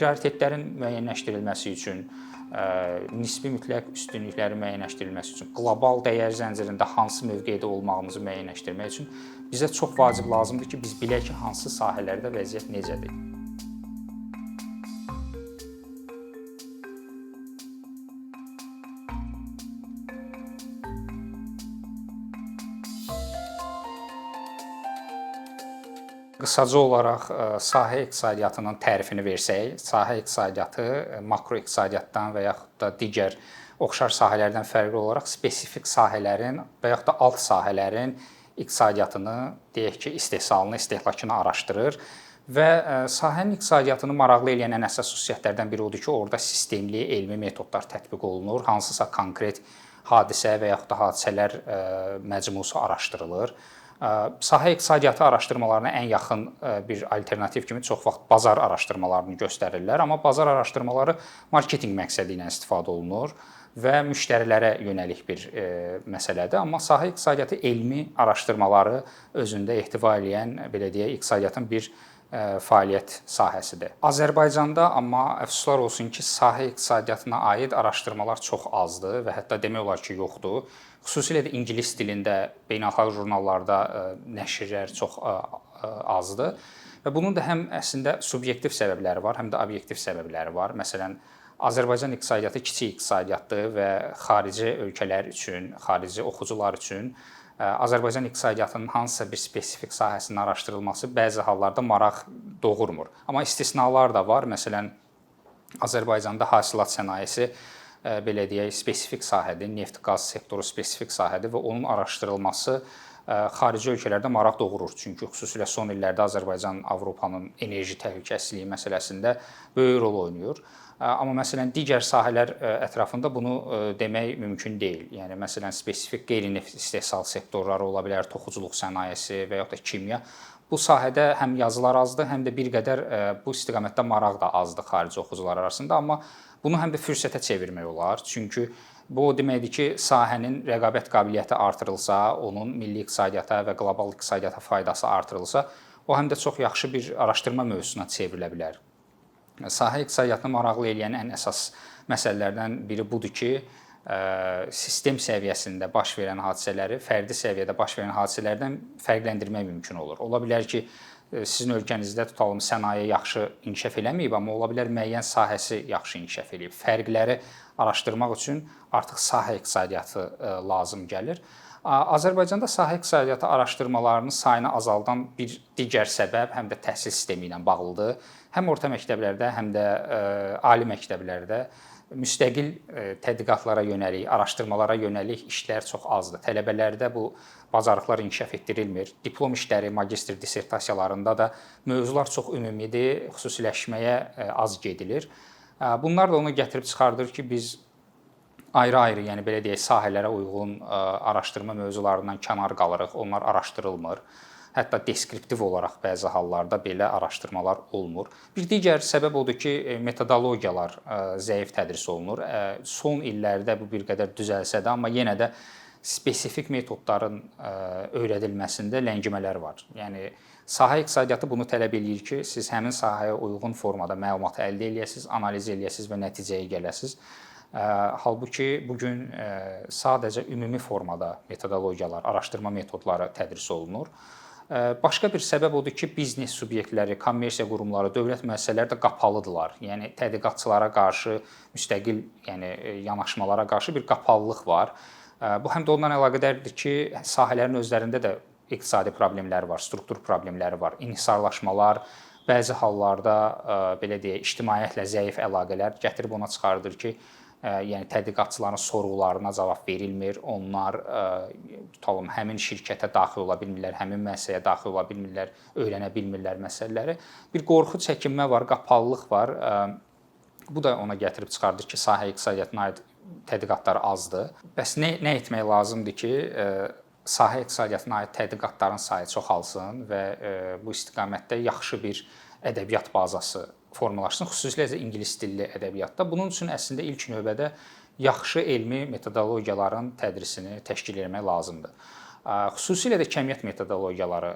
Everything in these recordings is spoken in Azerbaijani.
prioritetlərin müəyyənləşdirilməsi üçün, nisbi mütləq üstünlüklərin müəyyənləşdirilməsi üçün, qlobal dəyər zəncirində hansı mövqedə olmağımızı müəyyənləşdirmək üçün bizə çox vacib lazımdır ki, biz bilək ki, hansı sahələrdə vəziyyət necədir. Qısaca olaraq sahə iqtisadiyyatının tərifini versək, sahə iqtisadiyyatı makro iqtisadiyyatdan və yaxud da digər oxşar sahələrdən fərqli olaraq spesifik sahələrin və yaxud da alt sahələrin iqtisadiyyatını, deyək ki, istehsalını, istehlakını araşdırır və sahənin iqtisadiyyatını maraqlı edən ən əsas xüsusiyyətlərdən biri odur ki, orada sistemli elmi metodlar tətbiq olunur, hansısa konkret hadisə və yaxud da hadisələr məcmusu araşdırılır. Sahə iqtisadiyyatı araşdırmalarına ən yaxın bir alternativ kimi çox vaxt bazar araşdırmalarını göstərirlər, amma bazar araşdırmaları marketinq məqsədi ilə istifadə olunur və müştərilərə yönəlik bir məsələdir. Amma sahə iqtisadiyyatı elmi araşdırmaları özündə ehtiva edən, belə deyək, iqtisadiyyatın bir fəaliyyət sahəsidir. Azərbaycanda amma əfsuslar olsun ki, sahə iqtisadiyyatına aid araşdırmalar çox azdır və hətta demək olar ki, yoxdur. Xüsusilə də ingilis dilində beynəlxalq jurnallarda nəşrlər çox azdır və bunun da həm əslində subyektiv səbəbləri var, həm də obyektiv səbəbləri var. Məsələn, Azərbaycan iqtisadiyyatı kiçik iqtisadiyyatdır və xarici ölkələr üçün, xarici oxucular üçün Azərbaycan iqtisadiyyatının hansısa bir spesifik sahəsinin araşdırılması bəzi hallarda maraq doğurmur. Amma istisnalar da var. Məsələn, Azərbaycanda hasilat sənayesi belə deyək, spesifik sahədir, neft-qaz sektoru spesifik sahədir və onun araşdırılması xarici ölkələrdə maraq doğurur. Çünki xüsusilə son illərdə Azərbaycan Avropanın enerji təhlükəsizliyi məsələsində böyük rol oynayır. Amma məsələn, digər sahələr ətrafında bunu demək mümkün deyil. Yəni, məsələn, spesifik qeyri-neft istehsal sektorları ola bilər, toxuculuq sənayesi və yaxud da kimya. Bu sahədə həm yazılar azdır, həm də bir qədər bu istiqamətdə maraq da azdır xarici oxucular arasında. Amma bunu həm də fürsətə çevirmək olar. Çünki bu o deməkdir ki, sahənin rəqabət qabiliyyəti artırılsa, onun milli iqtisadiyyata və qlobal iqtisadiyyata faydası artırılsa, o həm də çox yaxşı bir araşdırma mövzusuna çevrilə bilər. Sahə iqtisadiyyatını maraqlı edən ən əsas məsələlərdən biri budur ki, sistem səviyyəsində baş verən hadisələri fərdi səviyyədə baş verən hadisələrdən fərqləndirmək mümkün olur. Ola bilər ki, sizin ölkənizdə tutalım sənaye yaxşı inkişaf eləməyib, amma ola bilər müəyyən sahəsi yaxşı inkişaf eləyib. Fərqləri araşdırmaq üçün artıq sahə iqtisadiyyatı lazım gəlir. Azərbaycanda sahə iqtisadiyyatı araşdırmalarının sayını azaldan bir digər səbəb həm də təhsil sistemi ilə bağlıdır. Həm orta məktəblərdə, həm də ali məktəblərdə müstəqil tədqiqatlara yönəlik, araşdırmalara yönəlik işlər çox azdır. Tələbələrdə bu bacarıqlar inkişaf etdirilmir. Diplom işləri, magistr dissertasiyalarında da mövzular çox ümumidir, xüsusiləşməyə az gedilir. Bunlar da onu gətirib çıxardır ki, biz ayrı-ayrı, yəni belə deyək, sahələrə uyğun araşdırma mövzularından kənar qalırıq, onlar araşdırılmır. Hətta deskriptiv olaraq bəzi hallarda belə araşdırmalar olmur. Bir digər səbəb odur ki, metodologiyalar zəif tədris olunur. Son illərdə bu bir qədər düzəlsə də, amma yenə də spesifik metodların öyrədilməsində ləngimələr var. Yəni, sahə iqtisadiyyatı bunu tələb eləyir ki, siz həmin sahəyə uyğun formada məlumatı əldə eləyəsiniz, analiz eləyəsiniz və nəticəyə gələsiniz. Halbuki bugün sadəcə ümumi formada metodologiyalar, araşdırma metodları tədris olunur. Başqa bir səbəb odur ki, biznes subyektləri, kommersiya qurumları, dövlət müəssisələri də qapalıdırlar. Yəni tədqiqatçılara qarşı, müstəqil, yəni yanaşmalara qarşı bir qapalılıq var. Bu həm də ondan əlaqədardır ki, sahələrin özlərində də iqtisadi problemləri var, struktur problemləri var, inhisarlaşmalar, bəzi hallarda belə deyək, ictimaiyyətlə zəif əlaqələr gətirib ona çıxardır ki, yəni tədqiqatçıların sorğularına cavab verilmir. Onlar tutalım həmin şirkətə daxil ola bilmirlər, həmin müəssisəyə daxil ola bilmirlər, öyrənə bilmirlər məsələləri. Bir qorxu, çəkinmə var, qapalılıq var. Bu da ona gətirib çıxardır ki, sahə iqtisadiyyatına aid tədqiqatlar azdır. Bəs nə etmək lazımdır ki, sahə iqtisadiyyatına aid tədqiqatların sayı çoxalsın və bu istiqamətdə yaxşı bir ədəbiyyat bazası formalaşsın, xüsusilə də ingilis dilli ədəbiyyatda. Bunun üçün əslində ilk növbədə yaxşı elmi metodologiyaların tədrisini təşkil etmək lazımdır. Xüsusilə də kəmiyyət metodologiyaları,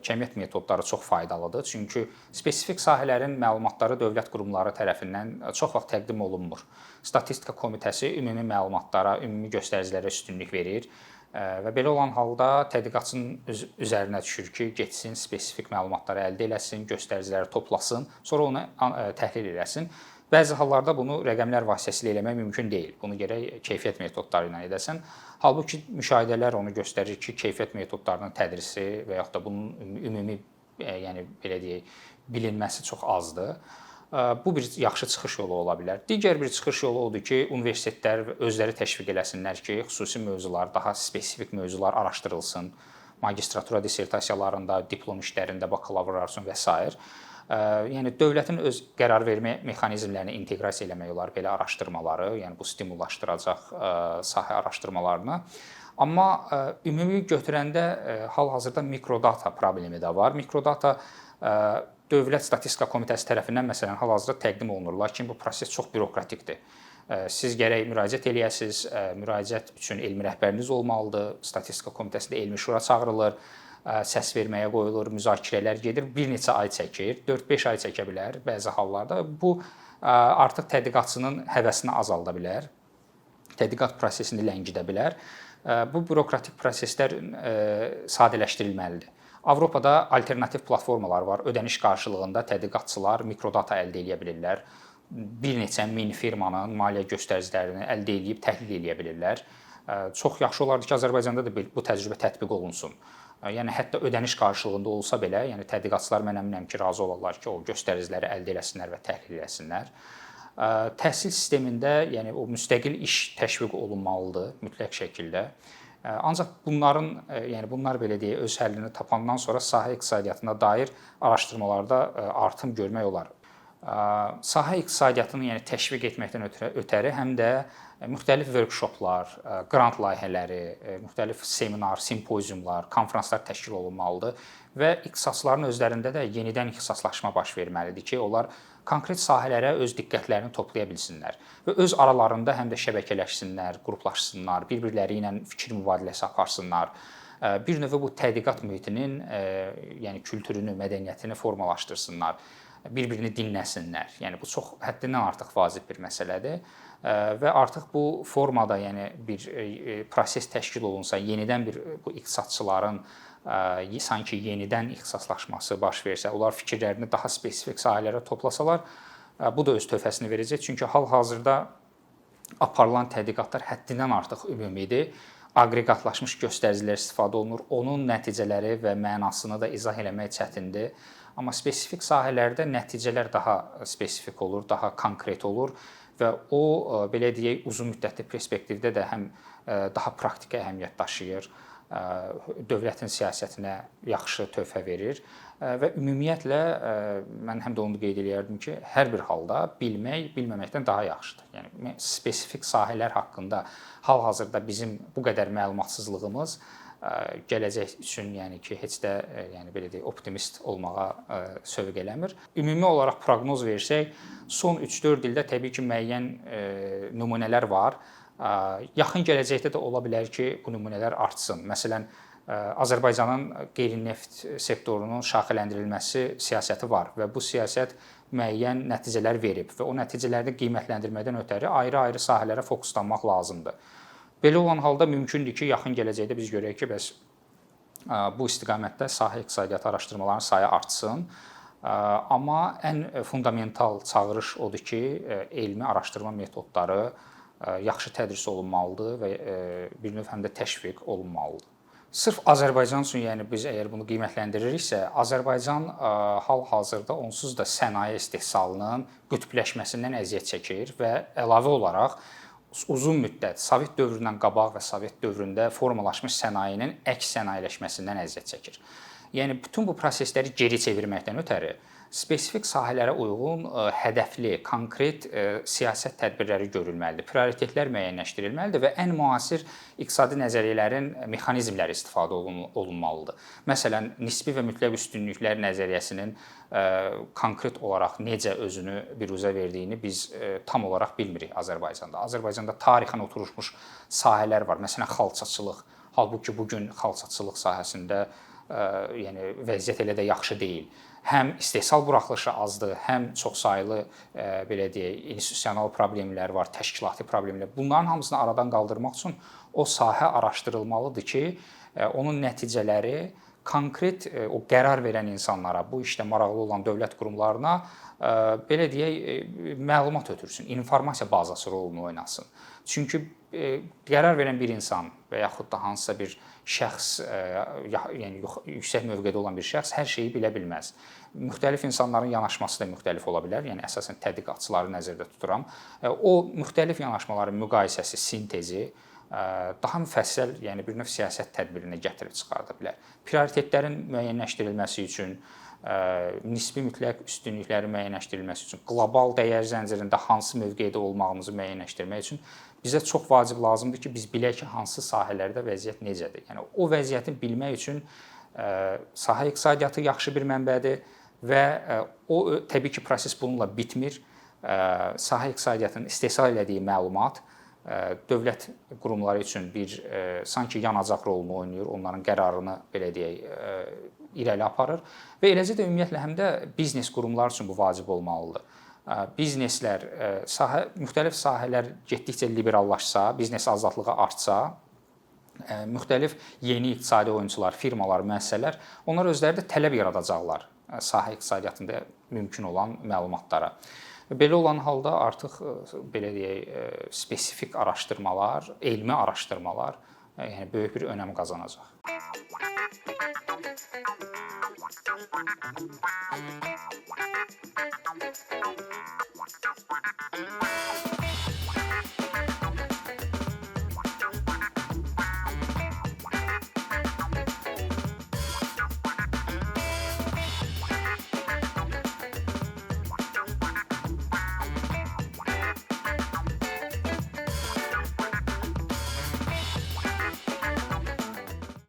kəmiyyət metodları çox faydalıdır. Çünki spesifik sahələrin məlumatları dövlət qurumları tərəfindən çox vaxt təqdim olunmur. Statistika Komitəsi ümumi məlumatlara, ümumi göstəricilərə üstünlük verir və belə olan halda tədqiqatçının üzərinə düşür ki, getsin spesifik məlumatları əldə eləsin, göstəriciləri toplasın, sonra onu təhlil eləsin. Bəzi hallarda bunu rəqəmlər vasitəsilə eləmək mümkün deyil. Bunu gərək keyfiyyət metodları ilə edəsən. Halbuki müşahidələr onu göstərir ki, keyfiyyət metodlarının tədrisi və yaxud da bunun ümumi, yəni belə deyək, bilinməsi çox azdır. Bu bir yaxşı çıxış yolu ola bilər. Digər bir çıxış yolu odur ki, universitetlər özləri təşviq eləsinlər ki, xüsusi mövzular, daha spesifik mövzular araşdırılsın. Magistratura dissertasiyalarında, diplom işlərində, bakalavr və s. Yəni dövlətin öz qərar vermə mexanizmlərini inteqrasiya eləmək olar belə araşdırmaları, yəni bu stimullaşdıracaq sahə araşdırmalarını. Amma ümumi götürəndə hal-hazırda mikrodata problemi də var. Mikrodata Dövlət Statistika Komitəsi tərəfindən məsələn hal-hazırda təqdim olunur, lakin bu proses çox bürokratikdir. Siz gərək müraciət eləyəsiniz, müraciət üçün elmi rəhbəriniz olmalıdır. Statistika Komitəsində elmi şura çağırılır, səs verməyə qoyulur, müzakirələr gedir, bir neçə ay çəkir, 4-5 ay çəkə bilər bəzi hallarda. Bu artıq tədqiqatçının həvəsini azalda bilər, tədqiqat prosesini ləngidə bilər. Bu bürokratik proseslər sadələşdirilməlidir. Avropada alternativ platformalar var. Ödəniş qarşılığında tədqiqatçılar mikrodata əldə edə bilirlər. Bir neçə min firmanın maliyyə göstəricilərini əldə edib təhlil edə bilirlər. Çox yaxşı olardı ki, Azərbaycanda da bu təcrübə tətbiq olunsun. Yəni hətta ödəniş qarşılığında olsa belə, yəni tədqiqatçılar mən əminəm ki, razı olarlar ki, o göstəriciləri əldə eləsinlər və təhlil eləsinlər. Təhsil sistemində, yəni o müstəqil iş təşviq olunmalıdır mütləq şəkildə. Ancaq bunlar belə deyə öz həllini tapandan sonra sahə iqtisadiyyatına dair araşdırmalarda artım görmək olar. Sahə iqtisadiyyatını yəni təşviq etməkdən ötəri həm də müxtəlif workshoplar, qrant layihələri, müxtəlif seminar, simpoziumlar, konfranslar təşkil olunmalıdır və ixtisasların özlərində də yenidən ixtisaslaşma baş verməlidir ki, onlar konkret sahələrə öz diqqətlərini toplaya bilsinlər və öz aralarında həm də şəbəkələşsinlər, qruplaşsınlar, bir-birləri ilə fikir mübadiləsi aparsınlar. Bir növ bu tədqiqat mühitinin yəni kültürünü, mədəniyyətini formalaşdırsınlar, bir-birini dinləsinlər. Yəni bu çox həddindən artıq vacib bir məsələdir və artıq bu formada yəni bir proses təşkil olunsa, yenidən bir bu iqtisadçıların sanki yenidən ixtisaslaşması baş versə, onlar fikirlərini daha spesifik sahələrə toplasalar, bu da öz töhfəsini verəcək. Çünki hal-hazırda aparılan tədqiqatlar həddindən artıq ümumidir. Aqreqatlaşmış göstəricilər istifadə olunur. Onun nəticələri və mənasını da izah eləmək çətindir. Amma spesifik sahələrdə nəticələr daha spesifik olur, daha konkret olur və o belə deyək uzun müddətli perspektivdə də həm daha praktiki əhəmiyyət daşıyır, dövlətin siyasətinə yaxşı töhfə verir və ümumiyyətlə mən həm də onu qeyd edərdim ki, hər bir halda bilmək bilməməkdən daha yaxşıdır. Yəni spesifik sahələr haqqında hal-hazırda bizim bu qədər məlumatsızlığımız gələcək üçün yəni ki, heç də yəni belə deyək optimist olmağa sövq eləmir. Ümumi olaraq proqnoz versək, son 3-4 ildə təbii ki, müəyyən nümunələr var. Yaxın gələcəkdə də ola bilər ki, bu nümunələr artsın. Məsələn, Azərbaycanın qeyri-neft sektorunun şaxələndirilməsi siyasəti var və bu siyasət müəyyən nəticələr verib və o nəticələri qiymətləndirmədən ötəri ayrı-ayrı sahələrə fokuslanmaq lazımdır. Belə olan halda mümkündür ki, yaxın gələcəkdə biz görək ki, bəs bu istiqamətdə sahə iqtisadiyyatı araşdırmalarının sayı artsın. Amma ən fundamental çağırış odur ki, elmi araşdırma metodları yaxşı tədris olunmalıdır və bir növ həm də təşviq olunmalıdır. Sırf Azərbaycan üçün, yəni biz əgər bunu qiymətləndiririksə, Azərbaycan hal-hazırda onsuz da sənaye istehsalının qütbləşməsindən əziyyət çəkir və əlavə olaraq uzun müddət Sovet dövründən qabaq və Sovet dövründə formalaşmış sənayenin əks sənayeləşməsindən əziyyət çəkir. Yəni bütün bu prosesləri geri çevirməkdən ötəri spesifik sahələrə uyğun hədəfli, konkret siyasət tədbirləri görülməlidir, prioritetlər müəyyənləşdirilməlidir və ən müasir iqtisadi nəzəriyyələrin mexanizmləri istifadə olunmalıdır. Məsələn, nisbi və mütləq üstünlüklər nəzəriyyəsinin konkret olaraq necə özünü biruzə verdiyini biz tam olaraq bilmirik Azərbaycanda. Azərbaycanda tarixən oturmuş sahələr var. Məsələn, xalçaçılıq. Halbuki bu gün xalçaçılıq sahəsində yəni vəziyyət elə də yaxşı deyil. Həm istehsal buraxılışı azdır, həm çoxsaylı belə deyək, institusional problemlər var, təşkilati problemlər. Bunların hamısını aradan qaldırmaq üçün o sahə araşdırılmalıdır ki, onun nəticələri konkret o qərar verən insanlara, bu işdə maraqlı olan dövlət qurumlarına belə deyək, məlumat ötürsün, informasiya bazası rolunu oynasın. Çünki qərar verən bir insan və yaxud da hansısa bir şəxs, yəni yüksək mövqedə olan bir şəxs hər şeyi bilə bilməz. Müxtəlif insanların yanaşması da müxtəlif ola bilər. Yəni əsasən tədqiqatçıları nəzərdə tuturam. O müxtəlif yanaşmaların müqayisəsi, sintezi daha müfəssəl, yəni bir növ siyasət tədbirinə gətirib çıxarda bilər. Prioritetlərin müəyyənləşdirilməsi üçün, nisbi mütləq üstünlüklərin müəyyənləşdirilməsi üçün, qlobal dəyər zəncirində hansı mövqedə olmağımızı müəyyənləşdirmək üçün bizə çox vacib lazımdır ki, biz bilək ki, hansı sahələrdə vəziyyət necədir. Yəni o vəziyyəti bilmək üçün sahə iqtisadiyyatı yaxşı bir mənbədir və o təbii ki, proses bununla bitmir. Sahə iqtisadiyyatının istehsal elədiyi məlumat dövlət qurumları üçün bir sanki yanacaq rolunu oynayır, onların qərarını belə deyək irəli aparır və eləcə də ümumiyyətlə həm də biznes qurumları üçün bu vacib olmalıdır. Bizneslər, müxtəlif sahələr getdikcə liberallaşsa, biznes azadlığı artsa, müxtəlif yeni iqtisadi oyunçular, firmalar, müəssisələr, onlar özləri də tələb yaradacaqlar sahə iqtisadiyyatında mümkün olan məlumatlara. Belə olan halda artıq belə deyək, spesifik araşdırmalar, elmi araşdırmalar yəni böyük bir önəm qazanacaq.